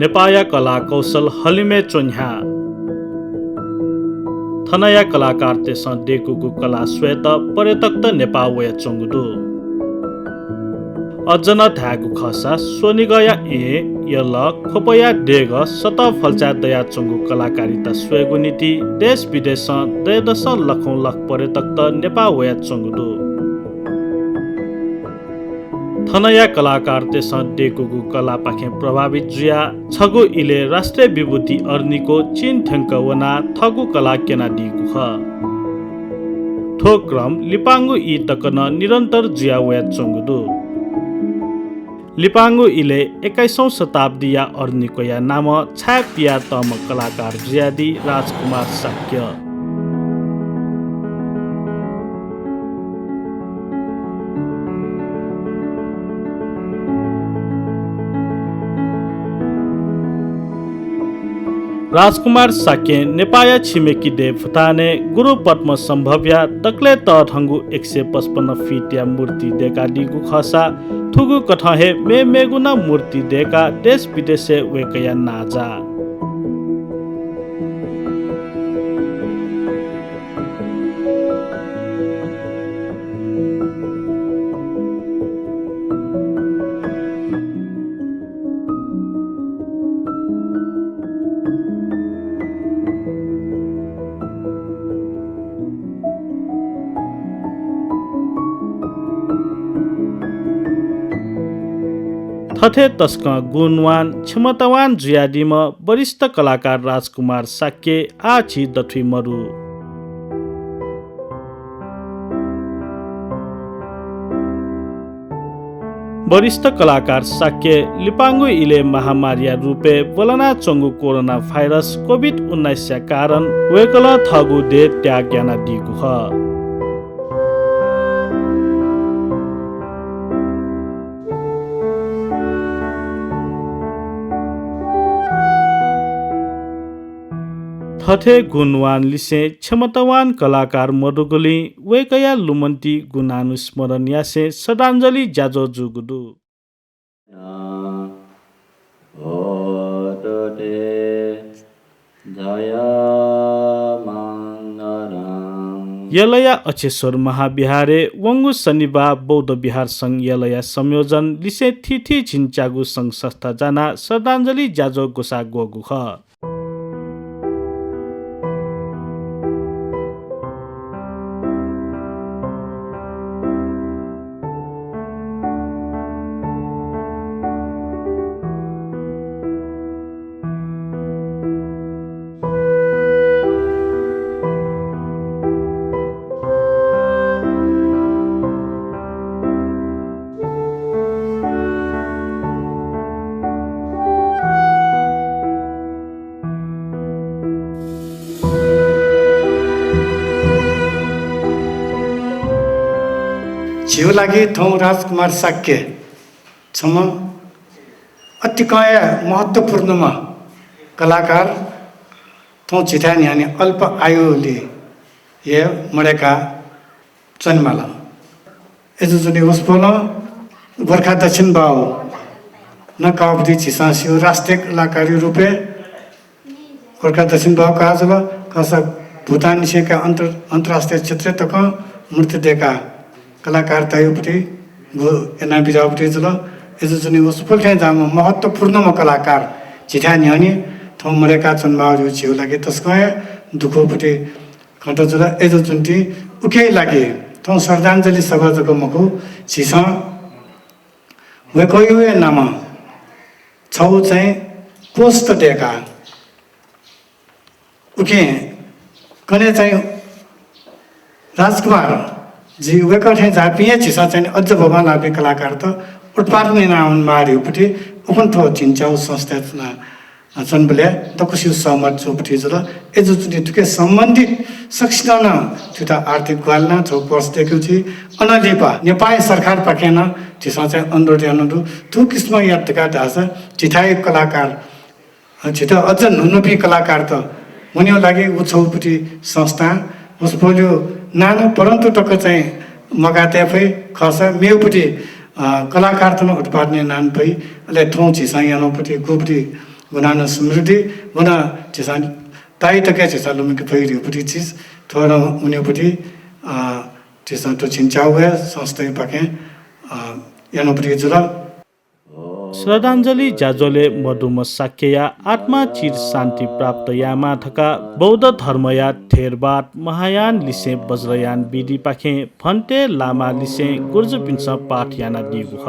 नेपाया कला कौशल हलिमे चोन्हा थनया कलाकार तेस डेकुगु कला श्वेत पर्यटक त नेपाल वे चंगुदु अजन धागु खसा सोनिगया यल खोपया डेग सत फलचा दया चंगु कलाकारिता स्वेगु नीति देश विदेश दश लखौं लख पर्यटक त नेपाल वे चंगुदु थनया कलाकार तेस डेकुगु कला पाखे प्रभावित जुया छगु इले राष्ट्रिय विभूति अर्नीको चिन ठेंक वना थगु कला केना दिगु ख थो क्रम लिपांगु इ तकन निरन्तर जुया वे चंगुदु लिपांगु इले 21औं शताब्दी या अर्नीको या नाम छापिया तम कलाकार जुयादी राजकुमार शाक्य राजकुमार साके नेपाया छिमेकी देवताने गुरु पद्म सम्भव्या तक्ले तथंगु 155 फिट या मूर्ति देका दिगु खसा थुगु कठहे मेगुना मूर्ति देका देश विदेशे वेकया नाजा थथे तस्क गुणवान क्षमतावान जुयादीम वरिष्ठ कलाकार राजकुमार साक्य आछि दथुई मरु वरिष्ठ कलाकार साक्य लिपांगु इले महामारिया रूपे बोलना चंगु कोरोना भाइरस कोभिड-19 कारण वेकल थगु दे त्याग्याना दिगु ह थथे गुणवान लिसे क्षमतावान कलाकार मरुगुली वेकया लुमन्ती गुणानुस्मरण यासे श्रद्धाञ्जलि जाजो जुगुदु यलया अचेश्वर महाविहारे वंगु शनिबा बौद्ध विहार संघ यलया संयोजन लिसे थिथि छिन्चागु संघ संस्था जाना श्रद्धाञ्जलि जाजो गोसा गोगु ख छिउ लागि थौ राजकुमार शाक्य छम अतिकय महत्त्वपूर्णमा कलाकार थौ छिठा न्यानी अल्प आयुले ये मडेका जन्माला एजु जुनि उसपोल गोर्खा दक्षिण बाउ न काउदी छिसासियो राष्ट्रिय कलाकारी रूपे गोर्खा दक्षिण बाउ काजल कसा भूटान निसेका अन्तर्राष्ट्रिय क्षेत्र तक मूर्ति देका कलाकार तयुपति गो एना बिजाउपति जुल एजु जुनि उसपोल थे जाम महत्त्वपूर्ण कलाकार छिठा न्यानी थौ मडेका जन्माउ छिउ लागि तस्कय दुखोपति खट जुल एजु जुन्ती उके लागि थौ श्रद्धाञ्जलि सभा जको मको छिसा वेकोयुए नाम छौ चाहिँ पोस्ट देका उके कने चाहिँ राजकुमार जी वेकठे जापिए छिसा चाहिँ अझ भगवान लापे कलाकार त उत्पादन नाम मारिउपति उखन थो चिन्चाउ संस्था चनबले तकुसिउ सहमत चोपति जुल एजु जुनि तुके सम्बन्धित सक्सिन छुटा आर्थिक ग्वालना छौ पर्स देखिउ छि अनलिपा नेपाल सरकार पकेन छिसा चाहिँ अनुरोध अनुदु तु किस्म यातका दास छिठाई कलाकार छिटा अझ नुनुपी कलाकार त मुनियो लागि उछौपति संस्था उस बोल्यो नानो परन्तु टक्क चाहिँ मगाते फै खस मेउपति कलाकार त उत्पादन नान भई ले थौ छिसा यानोपति गुपति वनानो समृद्धि वना चिसा ताई तके चिसा लुमी के फैरी पुटी चीज थोड़ा उन्हें चिसा तो चिंचाव है संस्था पाके यानो पुटी जुला श्रद्धाञ्जली जाजोले मधुम साक्यया आत्मा चिर शान्ति प्राप्त यामा थका बौद्ध धर्मया थेरवाद महायान लिसे वज्रयान विधि पाखे फन्टे लामा लिसे गुर्जु पिन्छ पाठ याना दिगु ह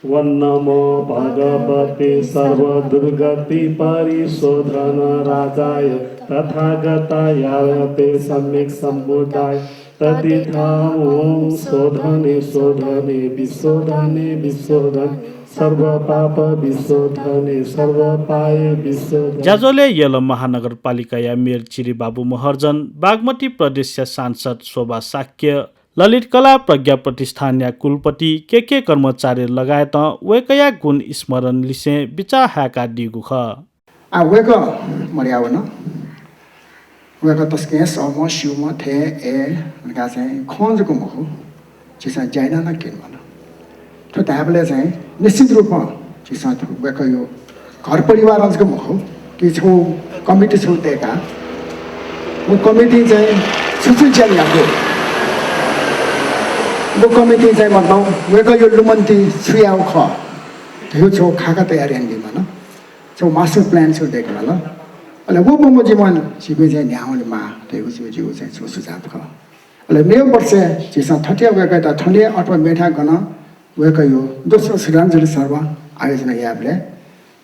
वन्नमो भगवते सर्वदुर्गति परिशोधन राजाय तथागताय ते सम्यक् सम्बुद्धाय तदिथां ॐ शोधने शोधने विशोधने विशोधने सर्व पाप विशोधने सर्व पाय विशोधने जाजोले यलम महानगरपालिका या मेयर चिरी बाबु महर्जन बागमती प्रदेश सांसद शोभा साक्य ललित कला प्रज्ञा प्रतिष्ठान या कुलपति के कर्मचारी लगायत वेकया गुण स्मरण लिसे बिचा हाका दिगु ख वेक मर्यावन वेक तस्के सम शिवम थे ए नका चाहिँ खंजको मखो चिसा जाइना न किन मन तो ताबले चाहिँ निश्चित रूपमा चिसा वेक यो घर परिवार अजको मखो कि छौ कमिटी छौ तेका वो कमिटी चाहिँ सुसु चाहिँ याको वो कमिटी चाहिँ मतलब वेक यो लुमन्ती छुयाउ ख त्यो छौ खाका तयारी अनि मन छौ मास्टर प्लान छौ देख्न ल अले वो मो जीवन सिबे चाहिँ न्याउले मा त्यो जिउ चाहिँ छौ सुझाव ख अले नेउ वर्ष चिसा ठटिया वेक त ठन्डे अथवा मेठा गन वेक यो दोस्रो श्रद्धाञ्जली सभा आयोजना याबले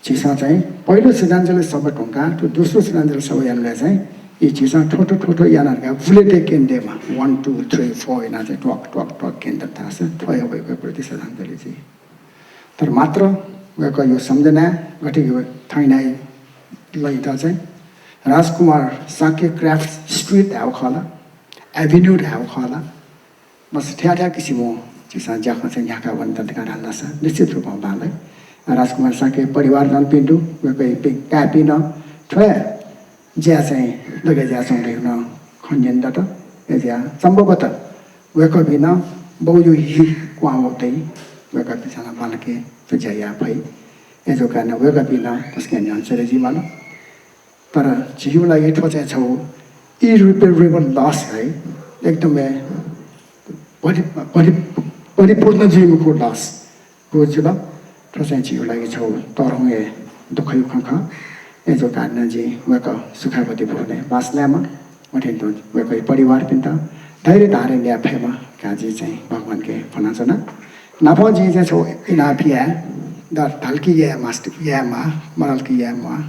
चिसा चाहिँ पहिलो श्रद्धाञ्जली सभा ढुङ्गा त्यो दोस्रो श्रद्धाञ्जली सभा यानले चाहिँ यी चिसा ठोटो ठोटो यानहरुका फुलेटे केन्द्रमा 1 2 3 4 याना चाहिँ टक टक टक केन्द्र थाहा छ थयो भएको प्रति श्रद्धाञ्जली चाहिँ तर मात्र वेक यो सम्झना गठेको थाइनाइ लैता चाहिँ राजकुमार साके क्राफ्ट स्ट्रीट हाउ खाला एभिन्यू हाउ खाला बस ठ्याठ्या किसिमो चिसा ज्याखमा चाहिँ यहाँका वन्तका हाल्दा छ निश्चित रूपमा बालै राजकुमार साके परिवार जन पिन्डु वेकै कापिन ठ्या ज्या चाहिँ लगे ज्या सँग हेर्न खन्यन दत ज्या सम्भवतः वेक बिना बहु हि क्वाउतै वेक पिछाना बालके फिजाया भई एजो कारण वेक बिना त्यसका न्यान्सरे जीवन तर जीवलाई यठो चाहिँ छौ इरिपेरेबल लस है एकदमै परिपूर्ण जीवको लस हो जुल र चाहिँ जीवलाई छौ तरहुए दुखै खख एजो कारण जी वेक सुखावती भोने बासलामा उठेन्तो वेक परिवार पिन्त धैर्य धारे ल्या फेमा काजी चाहिँ भगवान के फनाचना नाफो जी चाहिँ छौ इनाफिया द ढल्की या मास्टर या मा मरल की या मा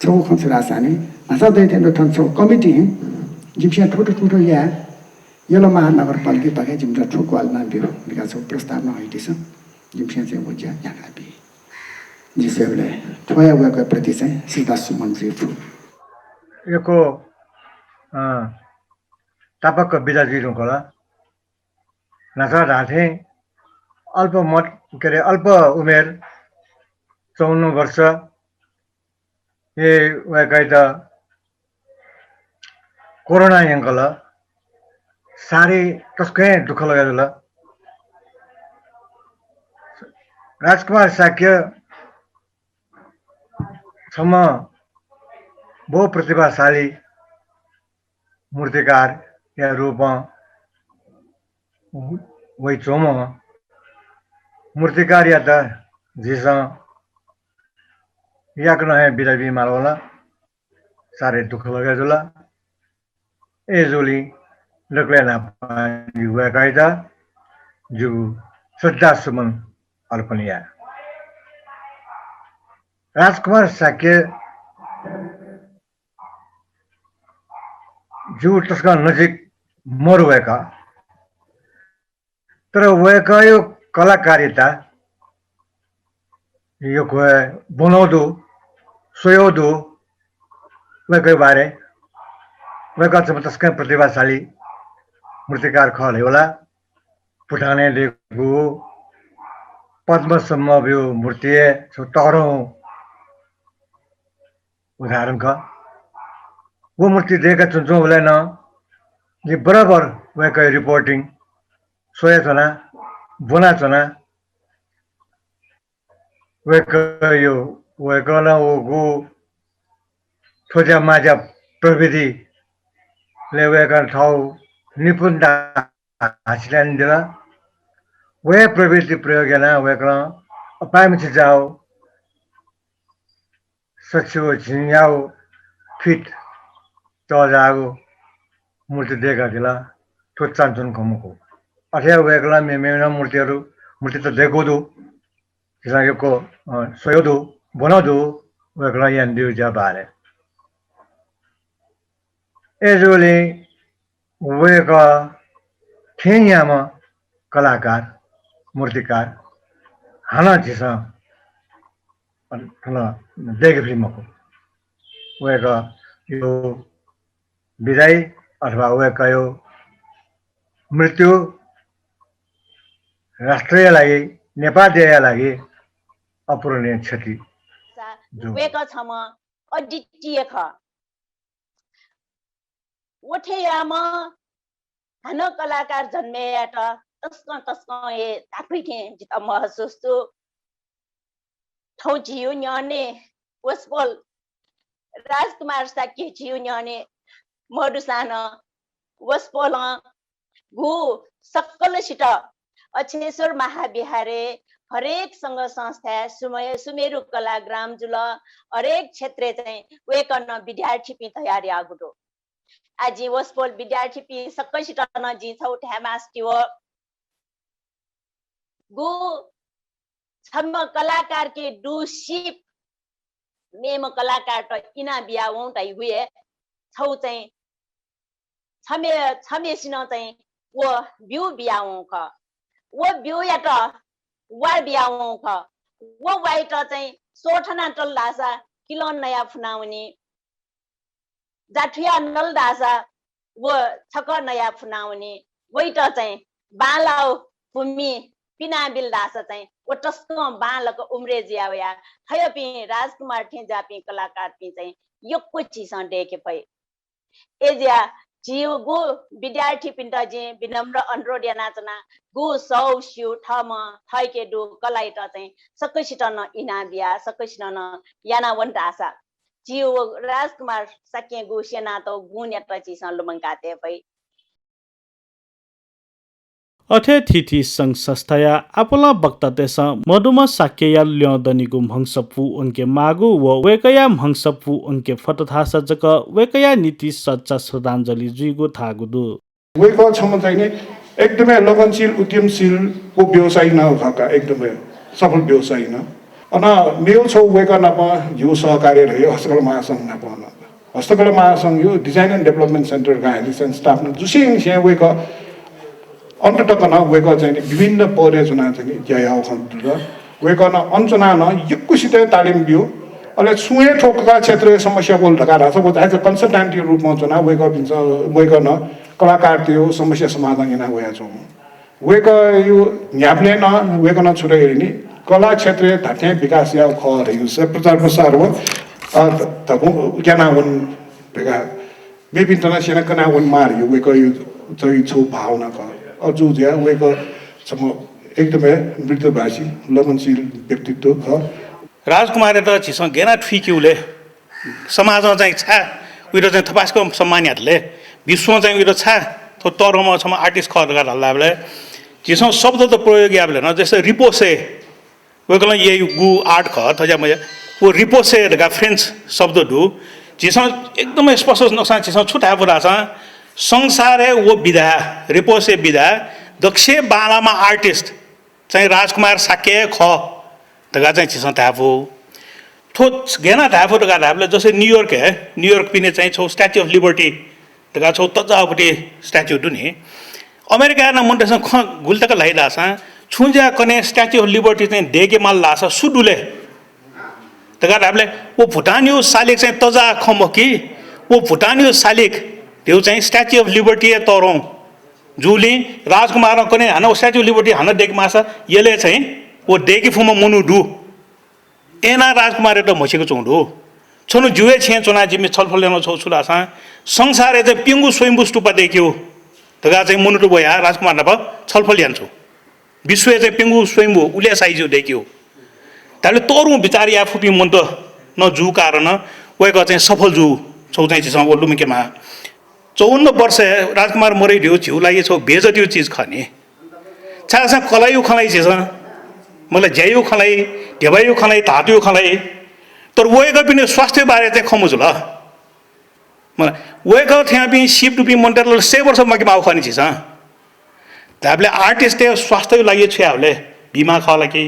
छौ खसरा सानी आसा दैथेन ठन छौ कमिटी जिम्सिया ठोटो ठोटो या यलो महानगरपालिका पाके जिम्रा ठोकवाल ना बिरो निका छौ प्रस्तावना हैदिस जिम्सिया चाहिँ बुझ्या यहाँ बि जिसेले थोया वेको प्रति चाहिँ सीधा सुमन्त्री फु यको तापक बिदाजी रुकोला नका राथे अल्प मत के अरे अल्प उमेर 54 वर्ष ये वेकै त कोरोना यंकल सारी तस्कै दुःख लगाइदिला राजकुमार साक्य सम्म बहु प्रतिभाशाली मूर्तिकार या रूपमा वही चोम मूर्तिकार या त जिसा याक नहे बिराबी मारवला सारे दुःख लगाइदिला ए जोली लग्लेना युवा कायदा जो श्रद्धा सुमन अर्पणिया राजकुमार साक्य जो त्यसका नजिक मर भएका तर भएका यो कलाकारिता यो बनाउँदो सोयोदो वेकै बारे वेका चाहिँ तस्कै प्रतिभाशाली मूर्तिकार खले होला भुटाने देखु पद्मसम्म यो मूर्ति छ तरो उदाहरण का वो मूर्ति देखा चुनचो बोले न ये बराबर वेका रिपोर्टिंग सोया चना बुना चना वेका यो वेका ना वो गु थोजा माजा प्रविधि ले वेका ठाउ निपुणता हासिल दिला वे प्रविधि प्रयोग ना वेका अपाय में जाओ सचिव झिंगाओ फिट तो जाओ मूर्ति देखा दिला तो चांचुन कमुको अठे वेकला में मेरा मूर्ति तो देखो दो जिसके को सोयो दो बना दो वेकला यान दियो जा बारे एजोले वेका खेन्यामा कलाकार मूर्तिकार हाना जिसा ठुलो देखे फिल्मको वेका यो विदाई अथवा वेका यो मृत्यु राष्ट्रिय लागि नेपालदेश लागि अपूरणीय क्षति वेका छम अद्वितीय ख ओठेयामा हानो कलाकार जन्मेयाट तस्क ए ताक्रिथे जित महसुस तो ठौ जियो न्याने वसपोल राजकुमार साक्य जियो न्याने मडुसान वसपोल गु सक्कल सिट अछेश्वर महाविहारे हरेक संघ संस्था सुमेरु कला ग्राम जुल हरेक क्षेत्र चाहिँ वेकन विद्यार्थी पि तयारी आगुडो आज वसपोल विद्यार्थी पि सक्कै सिट न जी छौ ठ्यामास्टिव गु छम कलाकार के डू शिप मेम कलाकार त इना बियाउ तै हुए छौ चाहिँ छमे सिन चाहिँ वो बिउ बियाउ ख वो बिउ या त वा बियाउ ख वो वाइ त चाहिँ सोठना टल लासा किलोन नया फुनाउने जाठिया नल दासा वो छक नया फुनाउने वइ त चाहिँ बालाउ भूमि पिना बिल दासा चाहिँ वो टस्क बालक उम्रे जियावया थयो पि राजकुमार थे जापि कलाकार पि चाहिँ योको चीज देखे भई एजिया जीव गु विद्यार्थी पिन्ट जे विनम्र अनुरोध याचना गु सौ स्यु थम थैके दु कलाई त चाहिँ सकैसित न इना बिया सकैसित न याना वन दासा जीव राजकुमार सके गु सेना त गुण या चीज लुमंगाते भई अथेथिथि संघ संस्थाया आपोला बक्तातेस मधुमा साकेया ल्यदनिगु हंसपु उनके मागु व वेकया हंसपु उनके फटथा सजक वेकया नीति सच्चा श्रद्धाञ्जली जुइगु थागुदु वेको छम चाहिँ नि एकदमै लगनशील उद्यमशील को व्यवसायी न भएका एकदमै सफल व्यवसायी न अन मेउ छौ वेका नप यो सहकार्य रह्यो हस्तकला महासंघ नपन हस्तकला महासंघ यो डिजाइन एन्ड डेभलपमेन्ट सेन्टर का हेलिसन स्टाफ न जुसिङ से वेका अन्ततकन वेक चाहिँ विभिन्न परियोजना चाहिँ ज्यायाउ खन्द वेक न अञ्चना न युक्कुसित तालिम बिउ अले सुए ठोकका क्षेत्रीय समस्या बोल ढका रहा छ वो एज अ कन्सल्टेन्ट रूपमा चना वेक बिन्छ वेक न कलाकार त्यो समस्या समाधान यना होया छ वेक यो न्याप्ने न वेक न छुरे हेरिनी कला क्षेत्रीय धर्थे विकास या ख रह्यो छ प्रचार प्रसार हो तको ज्ञान हुन बेगा विभिन्न सेना कना हुन मार यो वेक यो चाहिँ छु भावना क अजु ज्या वेको सम एकदमै मृतभाषी लगनशील व्यक्तित्व ख राजकुमार त छिसँग गेना ठिक्युले समाजमा चाहिँ छा उयो चाहिँ थपासको सम्मानहरूले विश्व चाहिँ उयो छा थो तरमा छम आर्टिस्ट खर्गा हल्लाले छिसँग शब्द त प्रयोग याबले न जस्तै रिपोसे वेकला ये गु आर्ट ख थजा म वो रिपोसे का फ्रेन्च शब्द दु छिसँग एकदमै स्पष्ट नक्सा छिसँग छुटा पुरा छ संसारे वो विधा रिपोसे विधा दक्षे बालामा आर्टिस्ट चाहिँ राजकुमार साके ख तगा चाहिँ छिसन थाफो थो गेना थाफो तगा थाफले जसै न्युयोर्क पिने चाहिँ छौ स्ट्याच्यु अफ लिबर्टी तगा छौ तजापटी स्ट्याच्यु दुनी अमेरिका न मुन्टेसन ख गुल्तक लाइलासा छुन्जा कने स्ट्याच्यु अफ लिबर्टी चाहिँ देगे माल लासा सुडुले तगा थाफले वो भुटान यो साले चाहिँ तजा खमकी वो भुटानी शालिक त्यो चाहिँ स्ट्याच्यु अफ लिबर्टी तोरौँ जुली राजकुमार कने हाना स्ट्याच्यु अफ लिबर्टी हाना देख मासा यसले चाहिँ वो देकी फुमा मुनु डु एना राजकुमार त मसेको चौँडो छोनु जुए छे चुना जिम्मे छलफल ल्याउन छौ छुलासा संसारे चाहिँ पिङ्गु स्वयम्भू स्तूप देखियो तगा चाहिँ मुनु डु भया राजकुमार न छलफल ल्यान्छु विश्व चाहिँ पिङ्गु स्वयम्भू उले साइजो देखियो ताले तोरु बिचारी आफुपी मन त न जु कारण वेको चाहिँ सफल जु छौ चाहिँ वो लुमिकेमा 54 वर्ष राजकुमार मरे ढिउ झिउ लागि छौ बेजतियो चीज खने छासा कलायु खलाई छ मलाई ज्यायु खलाई ढेबायु खलाई धातु खलाई तर वेको पनि स्वास्थ्य बारे चाहिँ खमुज ल मलाई वेको थिया पनि सिप टुपी मन्टर 6 वर्ष मके माउ खनि छ ताबले आर्टिस्ट स्वास्थ्य लागि छ्याउले बिमा खला कि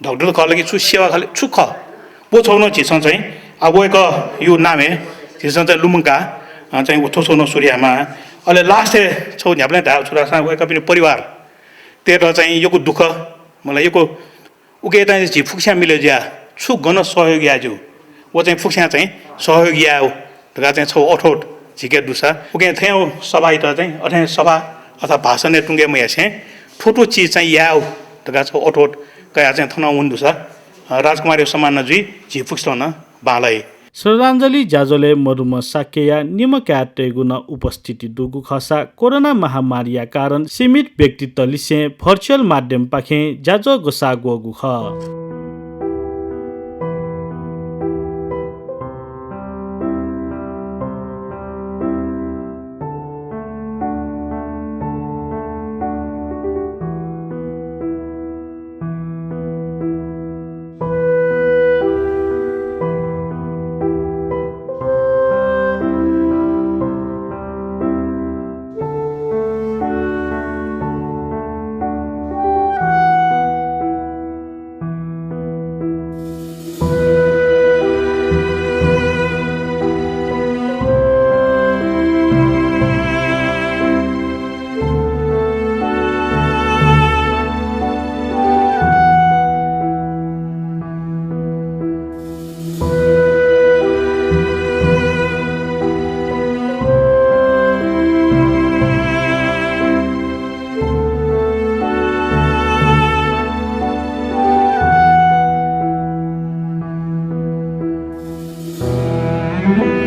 डॉक्टर खला कि छु सेवा खले छु ख पो छौन छिसन चाहिँ अब वेको यो नामे छिसन चाहिँ लुमका चाहिँ उठो छौन सूर्यमा अहिले लास्ट छौ न्याप्ले धा छुरासा वेको पनि परिवार तेरो चाहिँ योको दुःख मलाई योको उके चाहिँ झि फुक्स्या मिले ज्या छु गन सहयोगी आजु वो चाहिँ फुक्स्या चाहिँ सहयोगी आयो तगा चाहिँ छौ अठोट झिके दुसा उके थ्यौ सभा त चाहिँ अथे सभा अथवा भाषण टुङ्गे म यासे ठोटो चीज चाहिँ याओ तगा छौ अठोट कया चाहिँ थना हुन दुसा राजकुमारी समान नजुई झि फुक्स्न बालाई श्रद्धाञ्जली जाजोले मरुम साकेया निमका टेगुन उपस्थिति दुगु खसा कोरोना महामारीया कारण सीमित व्यक्तित्व लिसे भर्चुअल माध्यम पाखे जाजो गोसा गोगु ख Thank you.